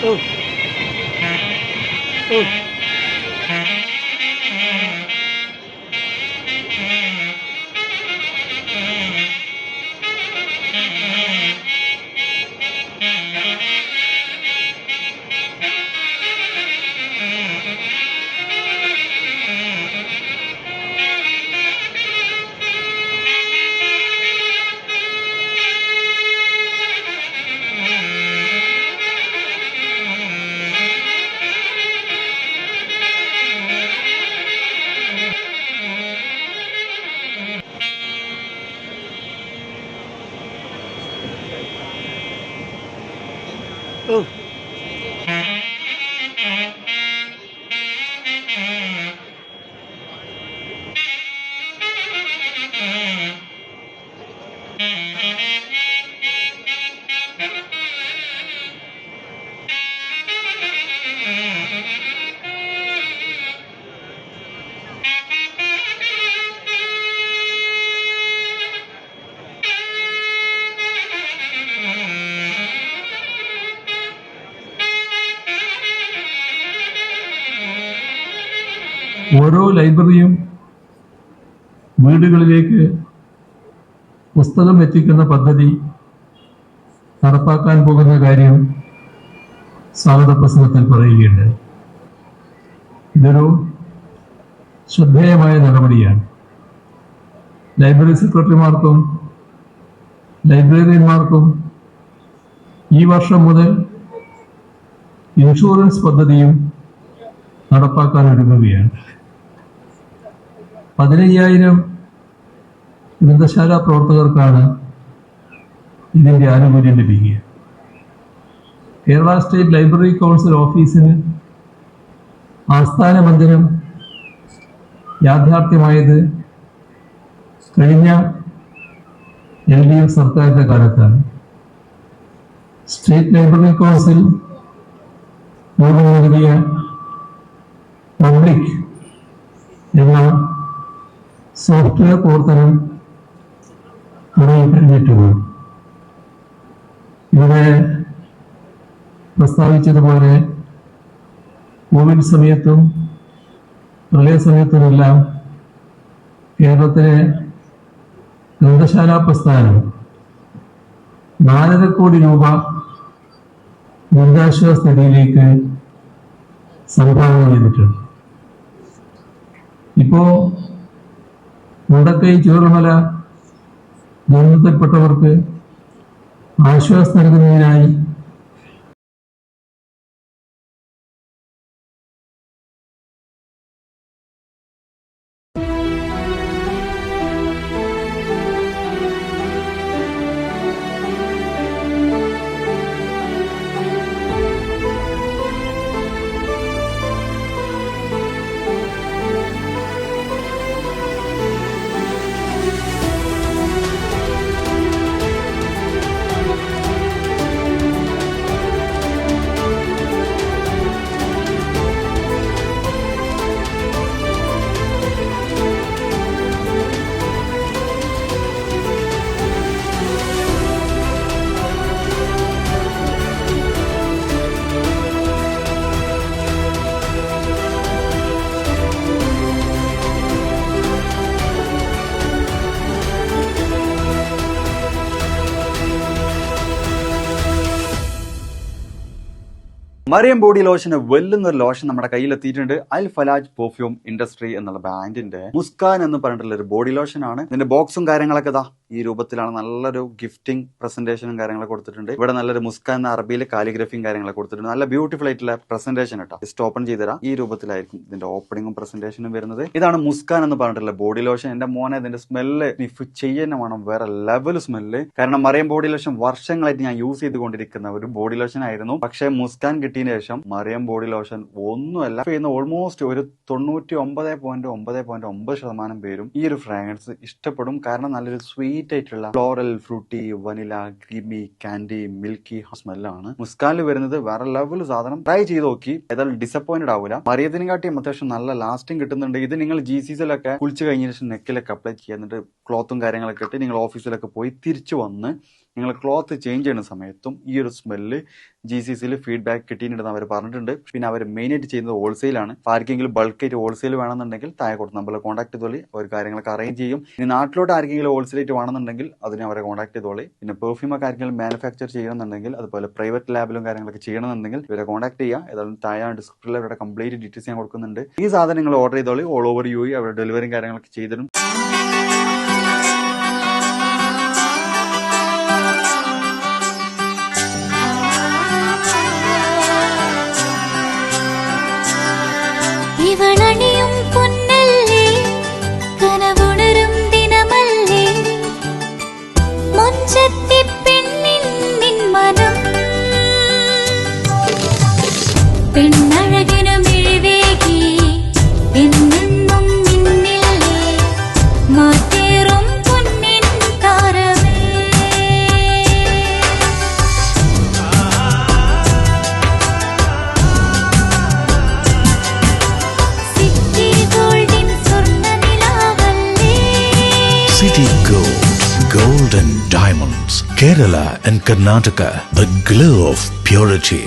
Oh. Oh. Oh. ഓരോ ലൈബ്രറിയും വീടുകളിലേക്ക് പുസ്തകം എത്തിക്കുന്ന പദ്ധതി നടപ്പാക്കാൻ പോകുന്ന കാര്യം സ്വാഗത പ്രസംഗത്തിൽ പറയുകയുണ്ട്. ഇതൊരു ശ്രദ്ധേയമായ നടപടിയാണ്. ലൈബ്രറി സെക്രട്ടറിമാർക്കും ലൈബ്രറിയന്മാർക്കും ഈ വർഷം മുതൽ ഇൻഷുറൻസ് പദ്ധതിയും നടപ്പാക്കാൻ ഒരുങ്ങുകയാണ്. 15,000 ഗ്രന്ഥശാല പ്രവർത്തകർക്കാണ് ഇതിന്റെ ആനുകൂല്യം ലഭിക്കുക. കേരള സ്റ്റേറ്റ് ലൈബ്രറി കൗൺസിൽ ഓഫീസിന് ആസ്ഥാന മന്ദിരം യാഥാർത്ഥ്യമായത് കഴിഞ്ഞ LDF സർക്കാരിന്റെ കാലത്താണ്. സ്റ്റേറ്റ് ലൈബ്രറി കൗൺസിൽ രൂപം നൽകിയ പബ്ലിക് എന്ന സോഫ്റ്റ്വെയർ പ്രവർത്തനം തുടങ്ങിക്കഴിഞ്ഞിട്ടുള്ളൂ. ഇവിടെ പ്രസ്താവിച്ചതുപോലെ കോവിഡ് സമയത്തും പ്രളയ സമയത്തുമെല്ലാം കേരളത്തിലെ ഗ്രന്ഥശാല പ്രസ്ഥാനം 4.5 കോടി രൂപ ദുരിതാശ്വാസ നിധിയിലേക്ക് സംഭാവന ചെയ്തിട്ടുണ്ട്. ഇപ്പോ മുണ്ടക്കൈ ചൂരൽമല ദുരന്തത്തിൽപ്പെട്ടവർക്ക് ആശ്വാസം നൽകുന്നതിനായി മറിയം ബോഡി ലോഷന് വെല്ലുന്നൊരു ലോഷൻ നമ്മുടെ കയ്യിലെത്തിയിട്ടുണ്ട്. അൽ ഫലാജ് പെർഫ്യൂം ഇൻഡസ്ട്രി എന്നുള്ള ബ്രാൻഡിന്റെ മുസ്കാൻ എന്ന് പറഞ്ഞിട്ടുള്ള ഒരു ബോഡി ലോഷൻ ആണ്. ഇതിന്റെ ബോക്സും കാര്യങ്ങളൊക്കെ ഇതാ ഈ രൂപത്തിലാണ്. നല്ലൊരു ഗിഫ്റ്റിംഗ് പ്രസന്റേഷനും കാര്യങ്ങളൊക്കെ കൊടുത്തിട്ടുണ്ട്. ഇവിടെ നല്ലൊരു മുസ്കാൻ എന്ന അറബിയിൽ കാലിഗ്രഫിയും കാര്യങ്ങളൊക്കെ കൊടുത്തിട്ടുണ്ട്. നല്ല ബ്യൂട്ടിഫുൾ ആയിട്ടുള്ള പ്രസന്റേഷൻ കേട്ടോ. ജസ്റ്റ് ഓപ്പൺ ചെയ്തുതരാം. ഈ രൂപത്തിലായിരിക്കും ഇതിന്റെ ഓപ്പണിംഗും പ്രസന്റേഷനും വരുന്നത്. ഇതാണ് മുസ്കാൻ എന്ന് പറഞ്ഞിട്ടുള്ള ബോഡി ലോഷൻ. എന്റെ മോനെ ഇതിന്റെ സ്മെല്ല് സ്നിഫ് ചെയ്യുന്ന വേണം, വേറെ ലെവൽ സ്മെല്ല്. കാരണം മറിയം ബോഡി ലോഷൻ വർഷങ്ങളായിട്ട് ഞാൻ യൂസ് ചെയ്തുകൊണ്ടിരിക്കുന്ന ഒരു ബോഡി ലോഷൻ ആയിരുന്നു. പക്ഷേ മുസ്കാൻ കിട്ടിയതിന് ശേഷം മറിയം ബോഡി ലോഷൻ ഒന്നുമല്ല ചെയ്യുന്ന ഓൾമോസ്റ്റ് ഒരു 99.9% പേരും ഈ ഒരു ഫ്രാഗ്രൻസ് ഇഷ്ടപ്പെടും. കാരണം നല്ലൊരു സ്വീറ്റ് ആയിട്ടുള്ള floral, fruity, vanilla, creamy, candy, milky സ്മെല്ലാണ് മുസ്കാനിൽ വരുന്നത്. വേറെ ലെവൽ സാധനം. ട്രൈ ചെയ്ത് നോക്കി, ഏതായാലും ഡിസപ്പോയിന്റഡ് ആവില്ല. മറിയത്തിനെ കാട്ടിയും അത്യാവശ്യം നല്ല ലാസ്റ്റിംഗ് കിട്ടുന്നുണ്ട്. ഇത് നിങ്ങൾ GCസിലൊക്കെ കുളിച്ച് കഴിഞ്ഞ ശേഷം നെക്കിലൊക്കെ അപ്ലൈ ചെയ്യുന്നുണ്ട്. ക്ലോത്തും കാര്യങ്ങളൊക്കെ ഇട്ട് നിങ്ങൾ ഓഫീസിലൊക്കെ പോയി തിരിച്ചു വന്ന് നിങ്ങൾ ക്ലോത്ത് ചേഞ്ച് ചെയ്യുന്ന സമയത്തും ഈ ഒരു സ്മെല്ല് GCCയിൽ ഫീഡ്ബാക്ക് കിട്ടിയിട്ടുണ്ടെന്ന് അവർ പറഞ്ഞിട്ടുണ്ട്. പിന്നെ അവർ മെയിനായിട്ട് ചെയ്യുന്നത് ഹോൾസെയിലാണ്. ആർക്കെങ്കിലും ബൾക്കായിട്ട് ഹോൾസെയിൽ വേണമെന്നുണ്ടെങ്കിൽ താഴെ കൊടുത്ത് നമ്മളെ കോൺടാക്ട് ചെയ്തോളി, അവർ കാര്യങ്ങളൊക്കെ അറേഞ്ച് ചെയ്യും. ഇനി നാട്ടിലോട്ട് ആർക്കെങ്കിലും ഹോൾസെയിലായിട്ട് വേണമെന്നുണ്ടെങ്കിൽ അതിനെ അവരെ കോൺടാക്ട് ചെയ്തോളി. പിന്നെ പെർഫ്യൂമൊക്കെ ആർക്കെങ്കിലും മാനുഫാക്ചർ ചെയ്യണമെന്നുണ്ടെങ്കിൽ അതുപോലെ പ്രൈവറ്റ് ലാബിലും കാര്യങ്ങളൊക്കെ ചെയ്യണമെന്നുണ്ടെങ്കിൽ ഇവരെ കോൺടാക്ട് ചെയ്യുക. ഏതായാലും താഴെ ഡിസ്ക്രിപ്ഷനിൽ അവരുടെ കംപ്ലീറ്റ് ഡീറ്റെയിൽസ് ഞാൻ കൊടുക്കുന്നുണ്ട്. ഈ സാധനം നിങ്ങൾ ഓർഡർ ചെയ്തോളി, ഓൾ ഓവർ UAE അവരുടെ ഡെലിവറിയും കാര്യങ്ങളൊക്കെ ചെയ്തിടും. ഇവളണിയും പൊന്നല്ലേ കനവുണരും ദിനമല്ലേ മൊഞ്ചത്തി പെണ്ണിൻ നിൻ മനം പെണ്ണഴകിനു മിഴിവേകി എന്നെന്നും നിന്നില്ലേ മാറ്റേറും പൊന്നിൻ താരമേ City Gold, Gold and Diamonds, Kerala and Karnataka, the glow of purity.